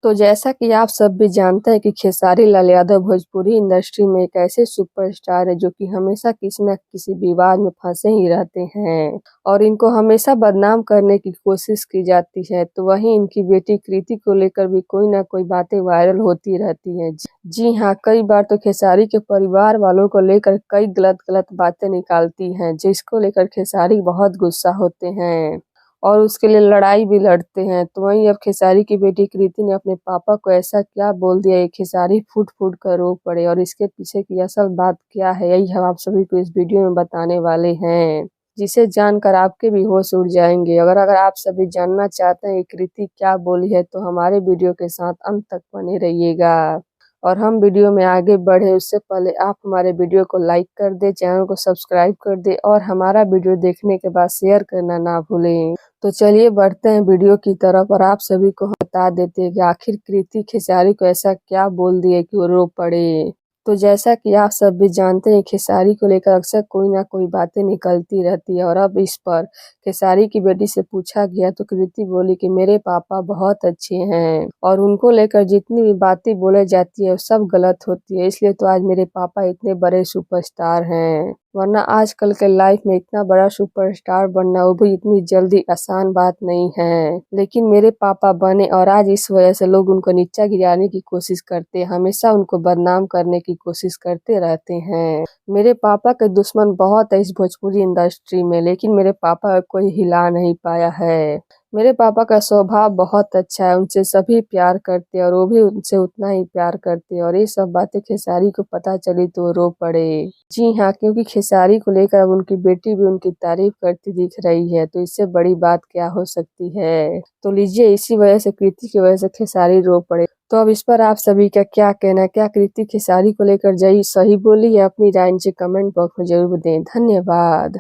तो जैसा कि आप सब भी जानते हैं कि खेसारी लाल यादव भोजपुरी इंडस्ट्री में एक ऐसे सुपरस्टार है जो कि हमेशा किसी न किसी विवाद में फंसे ही रहते हैं और इनको हमेशा बदनाम करने की कोशिश की जाती है। तो वहीं इनकी बेटी कृति को लेकर भी कोई ना कोई बातें वायरल होती रहती हैं। जी हाँ, कई बार तो खेसारी के परिवार वालों को लेकर कई गलत गलत बातें निकालती हैं, जिसको लेकर खेसारी बहुत गुस्सा होते हैं और उसके लिए लड़ाई भी लड़ते हैं। तो वहीं अब खेसारी की बेटी कृति ने अपने पापा को ऐसा क्या बोल दिया ये खेसारी फूट-फूट कर रो पड़े और इसके पीछे की असल बात क्या है, यही हम आप सभी को इस वीडियो में बताने वाले हैं, जिसे जानकर आपके भी होश उड़ जाएंगे। अगर आप सभी जानना चाहते हैं कि कृति क्या बोली है तो हमारे वीडियो के साथ अंत तक बने रहिएगा। और हम वीडियो में आगे बढ़े उससे पहले आप हमारे वीडियो को लाइक कर दें, चैनल को सब्सक्राइब कर दें और हमारा वीडियो देखने के बाद शेयर करना ना भूलें। तो चलिए बढ़ते हैं वीडियो की तरफ और आप सभी को हम बता देते हैं कि आखिर कृति खेसारी को ऐसा क्या बोल दिए कि वो रो पड़े। तो जैसा कि आप सब भी जानते हैं खेसारी को लेकर अक्सर कोई ना कोई बातें निकलती रहती है और अब इस पर खेसारी की बेटी से पूछा गया तो कृति बोली कि मेरे पापा बहुत अच्छे हैं और उनको लेकर जितनी भी बातें बोले जाती है वो सब गलत होती है, इसलिए तो आज मेरे पापा इतने बड़े सुपरस्टार हैं। वरना आजकल के लाइफ में इतना बड़ा सुपरस्टार बनना वो भी इतनी जल्दी आसान बात नहीं है, लेकिन मेरे पापा बने और आज इस वजह से लोग उनको नीचा गिराने की कोशिश करते हैं, हमेशा उनको बदनाम करने की कोशिश करते रहते हैं। मेरे पापा के दुश्मन बहुत है इस भोजपुरी इंडस्ट्री में, लेकिन मेरे पापा को कोई हिला नहीं पाया है। मेरे पापा का स्वभाव बहुत अच्छा है, उनसे सभी प्यार करते हैं और वो भी उनसे उतना ही प्यार करते हैं और ये सब बातें खेसारी को पता चली तो वो रो पड़े। जी हाँ, क्योंकि खेसारी को लेकर अब उनकी बेटी भी उनकी तारीफ करती दिख रही है, तो इससे बड़ी बात क्या हो सकती है। तो लीजिए इसी वजह से कृति की वजह से खेसारी रो पड़े। तो अब इस पर आप सभी का क्या कहना है? क्या कृति खेसारी को लेकर सही बोली है? अपनी राय नीचे कमेंट बॉक्स में जरूर दें। धन्यवाद।